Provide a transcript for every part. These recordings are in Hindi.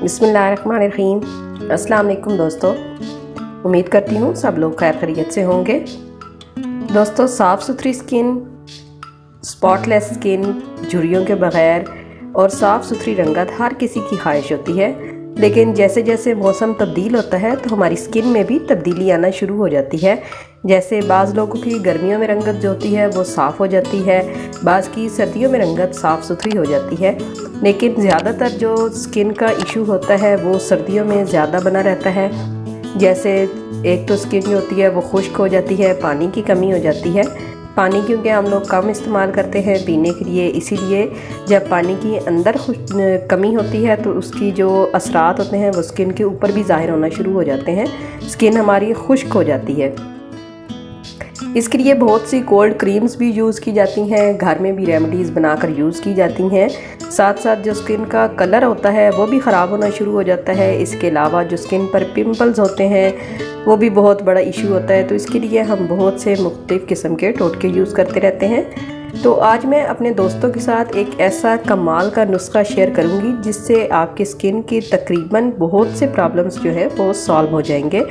बिस्मिल्लाहिर्रहमानिर्रहीम। अस्सलाम वालेकुम दोस्तों, उम्मीद करती हूँ सब लोग खैर खैरियत से होंगे। दोस्तों, साफ़ सुथरी स्किन, स्पॉटलेस स्किन, झुर्रियों के बग़ैर और साफ़ सुथरी रंगत हर किसी की ख्वाहिश होती है, लेकिन जैसे जैसे मौसम तब्दील होता है तो हमारी स्किन में भी तब्दीली आना शुरू हो जाती है। जैसे बाज़ लोगों की गर्मियों में रंगत जो होती है वो साफ़ हो जाती है, बाज़ की सर्दियों में रंगत साफ़ सुथरी हो जाती है, लेकिन ज़्यादातर जो स्किन का इशू होता है वो सर्दियों में ज़्यादा बना रहता है। जैसे एक तो स्किन जो होती है वो खुश्क हो जाती है, पानी की कमी हो जाती है। पानी क्योंकि हम लोग कम इस्तेमाल करते हैं पीने के लिए, इसीलिए जब पानी की अंदर कमी होती है तो उसकी जो असरात होते हैं वो स्किन के ऊपर भी ज़ाहिर होना शुरू हो जाते हैं। स्किन हमारी खुश्क हो जाती है। इसके लिए बहुत सी कोल्ड क्रीम्स भी यूज़ की जाती हैं, घर में भी रेमेडीज़ बनाकर यूज़ की जाती हैं। साथ साथ जो स्किन का कलर होता है वो भी ख़राब होना शुरू हो जाता है। इसके अलावा जो स्किन पर पिंपल्स होते हैं वो भी बहुत बड़ा इशू होता है। तो इसके लिए हम बहुत से मुख्तलिफ़ किस्म के टोटके यूज़ करते रहते हैं। तो आज मैं अपने दोस्तों के साथ एक ऐसा कमाल का नुस्खा शेयर करूंगी जिससे आपकी स्किन की तकरीबन बहुत से प्रॉब्लम्स जो है वो सॉल्व हो जाएंगे।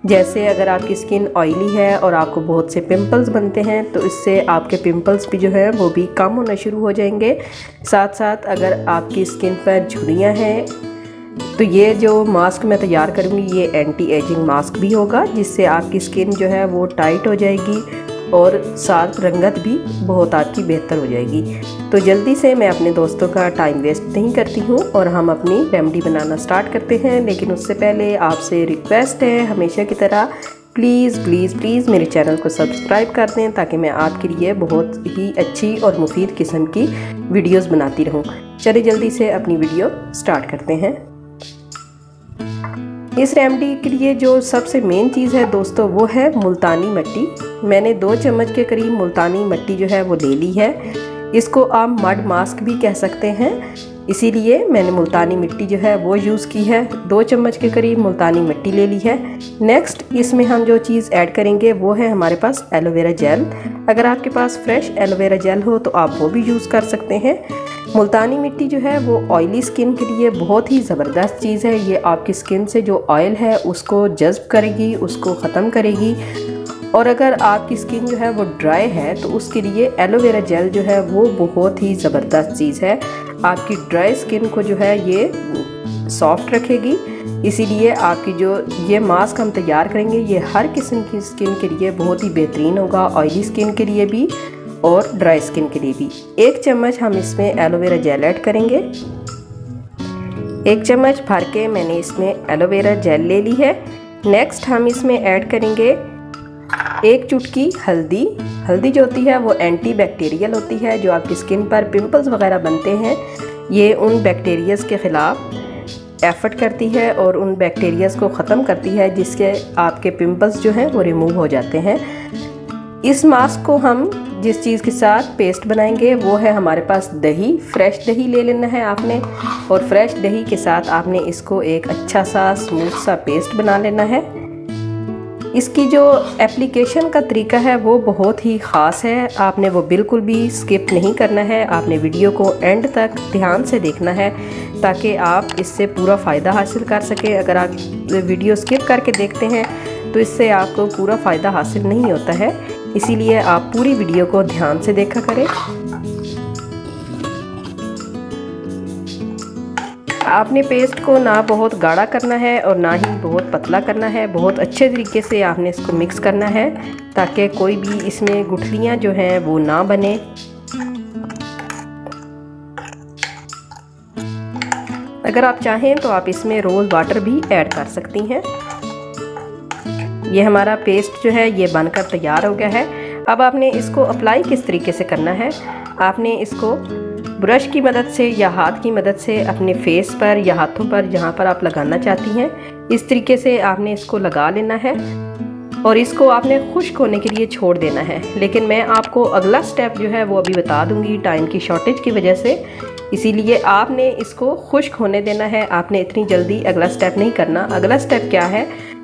जैसे अगर आपकी स्किन ऑयली है और आपको बहुत से पिंपल्स बनते हैं तो इससे आपके पिंपल्स भी जो है वो भी कम होना शुरू हो जाएंगे। साथ साथ अगर आपकी स्किन पर झुर्रियाँ हैं तो ये जो मास्क मैं तैयार करूँगी ये एंटी एजिंग मास्क भी होगा, जिससे आपकी स्किन जो है वो टाइट हो जाएगी और साथ रंगत भी बहुत आपकी बेहतर हो जाएगी। तो जल्दी से मैं अपने दोस्तों का टाइम वेस्ट नहीं करती हूँ और हम अपनी रेमेडी बनाना स्टार्ट करते हैं। लेकिन उससे पहले आपसे रिक्वेस्ट है, हमेशा की तरह प्लीज़ प्लीज़ प्लीज़ मेरे चैनल को सब्सक्राइब कर दें ताकि मैं आपके लिए बहुत ही अच्छी और मुफीद किस्म की वीडियोज़ बनाती रहूँ। चलिए जल्दी से अपनी वीडियो स्टार्ट करते हैं। इस रेमेडी के लिए जो सबसे मेन चीज़ है दोस्तों वो है मुल्तानी मिट्टी। मैंने 2 चम्मच के करीब मुल्तानी मिट्टी जो है वो ले ली है। इसको आप मड मास्क भी कह सकते हैं, इसीलिए मैंने मुल्तानी मिट्टी जो है वो यूज़ की है। 2 चम्मच के करीब मुल्तानी मिट्टी ले ली है। नेक्स्ट इसमें हम जो चीज़ ऐड करेंगे वो है हमारे पास एलोवेरा जेल। अगर आपके पास फ्रेश एलोवेरा जेल हो तो आप वो भी यूज़ कर सकते हैं। मुल्तानी मिट्टी जो है वो ऑयली स्किन के लिए बहुत ही ज़बरदस्त चीज़ है। ये आपकी स्किन से जो ऑयल है उसको जज़्ब करेगी, उसको ख़त्म करेगी। और अगर आपकी स्किन जो है वो ड्राई है तो उसके लिए एलोवेरा जेल जो है वो बहुत ही ज़बरदस्त चीज़ है। आपकी ड्राई स्किन को जो है ये सॉफ्ट रखेगी। इसीलिए आपकी जो ये मास्क हम तैयार करेंगे ये हर किस्म की स्किन के लिए बहुत ही बेहतरीन होगा, ऑयली स्किन के लिए भी और ड्राई स्किन के लिए भी। 1 चम्मच हम इसमें एलोवेरा जेल ऐड करेंगे। 1 चम्मच भर के मैंने इसमें एलोवेरा जेल ले ली है। नेक्स्ट हम इसमें ऐड करेंगे 1 चुटकी हल्दी। हल्दी जो होती है वो एंटी बैक्टीरियल होती है। जो आपकी स्किन पर पिंपल्स वगैरह बनते हैं ये उन बैक्टीरियाज के ख़िलाफ़ एफर्ट करती है और उन बैक्टीरियाज को ख़त्म करती है, जिसके आपके पिंपल्स जो हैं वो रिमूव हो जाते हैं। इस मास्क को हम जिस चीज़ के साथ पेस्ट बनाएंगे वो है हमारे पास दही। फ्रेश दही ले लेना है आपने और फ्रेश दही के साथ आपने इसको एक अच्छा सा स्मूथ सा पेस्ट बना लेना है। इसकी जो एप्लीकेशन का तरीका है वो बहुत ही ख़ास है, आपने वो बिल्कुल भी स्किप नहीं करना है। आपने वीडियो को एंड तक ध्यान से देखना है ताकि आप इससे पूरा फ़ायदा हासिल कर सकें। अगर आप वीडियो स्किप करके देखते हैं तो इससे आपको पूरा फ़ायदा हासिल नहीं होता है, इसीलिए आप पूरी वीडियो को ध्यान से देखा करें। आपने पेस्ट को ना बहुत गाढ़ा करना है और ना ही बहुत पतला करना है। बहुत अच्छे तरीके से आपने इसको मिक्स करना है ताकि कोई भी इसमें गुठलियाँ जो हैं वो ना बने। अगर आप चाहें तो आप इसमें रोज़ वाटर भी ऐड कर सकती हैं। ये हमारा पेस्ट जो है ये बनकर तैयार हो गया है। अब आपने इसको अप्लाई किस तरीके से करना है, आपने इसको ब्रश की मदद से या हाथ की मदद से अपने फेस पर या हाथों पर जहाँ पर आप लगाना चाहती हैं इस तरीके से आपने इसको लगा लेना है और इसको आपने खुश्क होने के लिए छोड़ देना है। लेकिन मैं आपको अगला स्टेप जो है वो अभी बता दूंगी टाइम की शॉर्टेज की वजह से, इसीलिए आपने इसको खुश्क होने देना है। आपने इतनी जल्दी अगला स्टेप नहीं करना। अगला स्टेप क्या है,